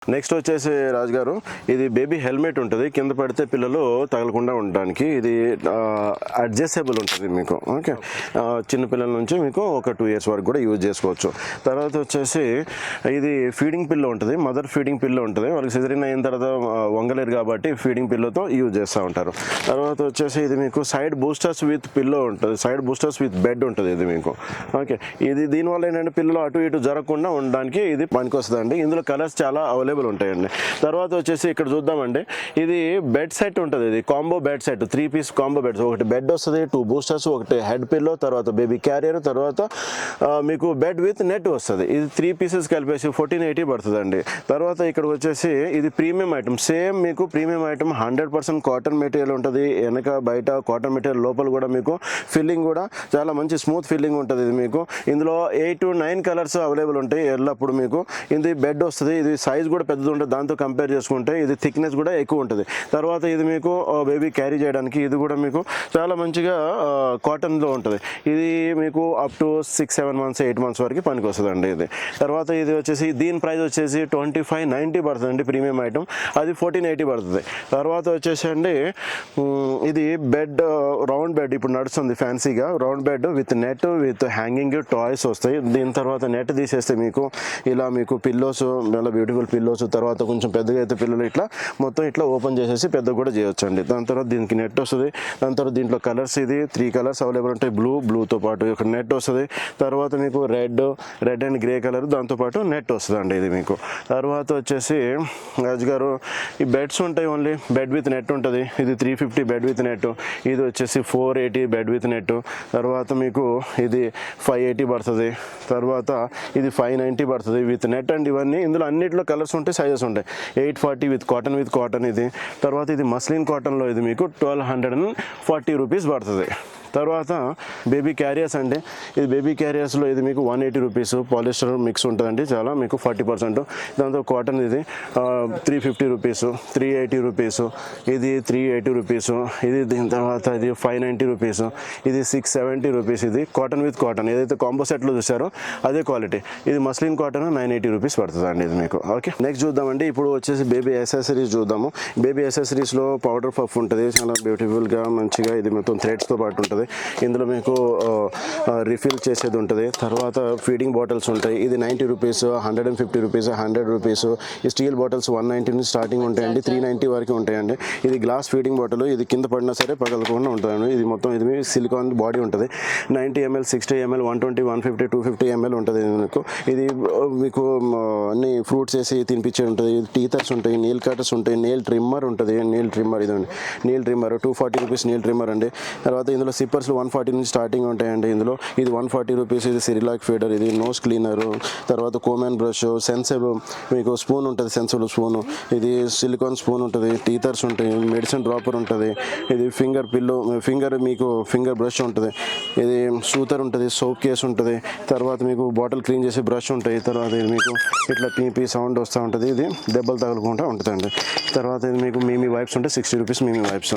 Next వచ్చేసి రాజు గారు, ఇది బేబీ హెల్మెట్ ఉంటుంది, కింద పడితే పిల్లలు తగలకుండా ఉండడానికి. ఇది అడ్జస్టబుల్ ఉంటుంది మీకు. ఓకే, చిన్న పిల్లల నుంచి మీకు ఒక 2 years వరకు కూడా యూజ్ చేసుకోవచ్చు. తర్వాత వచ్చేసి ఇది ఫీడింగ్ పిల్లో ఉంటుంది, మదర్ ఫీడింగ్ పిల్లో ఉంటుంది. వాళ్ళకి సిజరీన్ అయిన తర్వాత వంగలేరు కాబట్టి ఫీడింగ్ పిల్లోతో యూజ్ చేస్తూ ఉంటారు. తర్వాత వచ్చేసి ఇది మీకు సైడ్ బూస్టర్స్ విత్ పిల్లో ఉంటుంది, సైడ్ బూస్టర్స్ విత్ బెడ్ ఉంటుంది ఇది మీకు. ఓకే, ఇది దీనివల్ల ఏంటంటే పిల్లలు అటు ఇటు జరగకుండా ఉండడానికి ఇది పనికొస్తుందండి. ఇందులో కలర్స్ చాలా అవైలబుల్ ఉంటాయండి. తర్వాత వచ్చేసి ఇక్కడ చూద్దామండి, ఇది బెడ్ సెట్ ఉంటుంది. ఇది combo bed set, 3 piece combo beds. ఒకటి బెడ్ వస్తుంది, 2 boosters, ఒకటి హెడ్ పిల్లో, తర్వాత బేబీ క్యారియర్, తర్వాత మీకు బెడ్ విత్ నెట్ వస్తుంది. ఇది 3 pieces కలిపేసి 1480 పడుతుందండి. తర్వాత ఇక్కడ వచ్చేసి ఇది ప్రీమియం ఐటమ్, సేమ్ మీకు ప్రీమియం ఐటమ్ 100% కాటన్ మెటీరియల్ ఉంటుంది. వెనక బయట కాటన్ మెటీరియల్, లోపల కూడా మీకు ఫిల్లింగ్ కూడా చాలా మంచి స్మూత్ ఫిల్లింగ్ ఉంటుంది. ఇది మీకు ఇందులో 8 to 9 కలర్స్ అవైలబుల్ ఉంటాయి. ఎల్లప్పుడు మీకు ఇది బెడ్ వస్తుంది. ఇది సైజ్ కూడా పెద్దది ఉంటుంది, దాంతో కంపేర్ చేసుకుంటే ఇది థిక్నెస్ కూడా ఎక్కువ ఉంటుంది. తర్వాత ఇది మీకు బేబీ క్యారీ చేయడానికి ఇది కూడా మీకు చాలా మంచిగా కాటన్లో ఉంటుంది. ఇది మీకు అప్ టు 6-7 months 8 months వరకు పనికి వస్తుందండి ఇది. తర్వాత ఇది వచ్చేసి దీని ప్రైస్ వచ్చేసి 2590 పడుతుందండి, ప్రీమియం ఐటమ్. అది 1480 పడుతుంది. తర్వాత వచ్చేసి అండి ఇది బెడ్, రౌండ్ బెడ్ ఇప్పుడు నడుస్తుంది ఫ్యాన్సీగా, round bed with net with hanging toys వస్తాయి. దీని తర్వాత నెట్ తీసేస్తే మీకు ఇలా మీకు పిల్లోస్, చాలా బ్యూటిఫుల్ పిల్లోస్. తర్వాత కొంచెం పెద్దగా అయితే పిల్లలు ఇట్లా మొత్తం ఇట్లా ఓపెన్ చేసేసి పెద్దగా కూడా చేయొచ్చు అండి. దాని తర్వాత దీనికి నెట్ వస్తుంది. దాని తర్వాత దీంట్లో కలర్స్, ఇది 3 కలర్స్ అవైలబుల్ ఉంటాయి. బ్లూతో పాటు ఇక్కడ నెట్ వస్తుంది. తర్వాత మీకు రెడ్ అండ్ గ్రే కలర్, దాంతోపాటు నెట్ వస్తుంది అండి ఇది మీకు. తర్వాత వచ్చేసి రాజు గారు, ఈ బెడ్స్ ఉంటాయి, ఓన్లీ బెడ్ విత్ నెట్ ఉంటుంది. ఇది 350 బెడ్ విత్ నెట్. ఇది వచ్చేసి 480 బెడ్ విత్ నెట్. తర్వాత మీకు ఇది 580 పడుతుంది. తర్వాత ఇది 590 పడుతుంది విత్ నెట్. అండ్ ఇవన్నీ ఇందులో అన్నింటిలో కలర్స్ ఉంటాయి, సైజెస్ ఉంటాయి. 840 విత్ కాటన్ ఇది. తర్వాత ఇది మస్లిన్ కాటన్లో ఇది మీకు 1240 రూపీస్ పడుతుంది. తర్వాత బేబీ క్యారియర్స్ అండి, ఇది బేబీ క్యారియర్స్లో ఇది మీకు 180 రూపీస్, పాలిస్టర్ మిక్స్ ఉంటుందండి చాలా మీకు 40%. దాంతో కాటన్ ఇది 350 రూపీస్, 380 రూపీస్, ఇది 380 రూపీస్, ఇది దీని తర్వాత ఇది 590 రూపీస్, ఇది 670 రూపీస్. ఇది కాటన్ విత్ కాటన్ ఏదైతే కాంబో సెట్లో చూసారో అదే క్వాలిటీ. ఇది మస్లిన్ కాటన్ 980 రూపీస్ పడుతుందండి ఇది మీకు. ఓకే, నెక్స్ట్ చూద్దామండి. ఇప్పుడు వచ్చేసి బేబీ యాక్సెసరీస్ చూద్దాము. బేబీ యాక్సెసరీస్లో పౌడర్ పఫ్ ఉంటుంది, చాలా బ్యూటిఫుల్గా మంచిగా. ఇది మొత్తం థ్రెడ్స్తో పాటు ఉంటుంది. ఇందులో మీకు రిఫిల్ చేసేది ఉంటుంది. తర్వాత ఫీడింగ్ బాటిల్స్ ఉంటాయి. ఇది 90 రూపీస్, 150 రూపీస్, 100 రూపీస్. ఈ స్టీల్ బాటిల్స్ 190 నుంచి స్టార్టింగ్ ఉంటాయండి, 390 వరకు ఉంటాయండి. ఇది గ్లాస్ ఫీడింగ్ బాటిల్, ఇది కింద పడినా సరే పగలకుండా ఉంటుందండి. ఇది మొత్తం ఇది సిలికాన్ బాడీ ఉంటుంది. 90 ml, 60 ml, 120, 150, 250 ml ఉంటుంది మీకు. ఇది మీకు అన్ని ఫ్రూట్స్ వేసి తినిపించే ఉంటుంది. టీథర్స్ ఉంటాయి, నెయిల్ కటర్స్ ఉంటాయి, నెయిల్ ట్రిమ్మర్ ఉంటుంది. నెయిల్ ట్రిమ్మర్ ఇదండి, nail trimmer 240 rupees nail trimmer అండి. తర్వాత ఇందులో సిప్పర్స్లో 140 నుంచి స్టార్టింగ్ ఉంటాయండి. ఇందులో ఇది 140 రూపీస్. ఇది సిరిలాక్ ఫీడర్, ఇది నోస్ క్లీనరు. తర్వాత కోమెన్ బ్రష్, సెన్సిబుల్ మీకు స్పూన్ ఉంటుంది, సెన్సిబుల్ స్పూను. ఇది సిలికాన్ స్పూన్ ఉంటుంది. టీథర్స్ ఉంటాయి, మెడిసిన్ డ్రాపర్ ఉంటుంది. ఇది ఫింగర్ పిల్లో, మీకు ఫింగర్ బ్రష్ ఉంటుంది. ఇది సూతర్ ఉంటుంది, సోప్ కేస్ ఉంటుంది. తర్వాత మీకు బాటిల్ క్లీన్ చేసే బ్రష్ ఉంటాయి. తర్వాత ఇది మీకు ఇట్లా పీపీ సౌండ్ వస్తూ ఉంటుంది. ఇది దెబ్బలు తగలకుండా ఉంటుందండి. తర్వాత ఇది మీకు మీమీ వైప్స్ ఉంటాయి, 60 రూపీస్ మీమీ వైప్స్.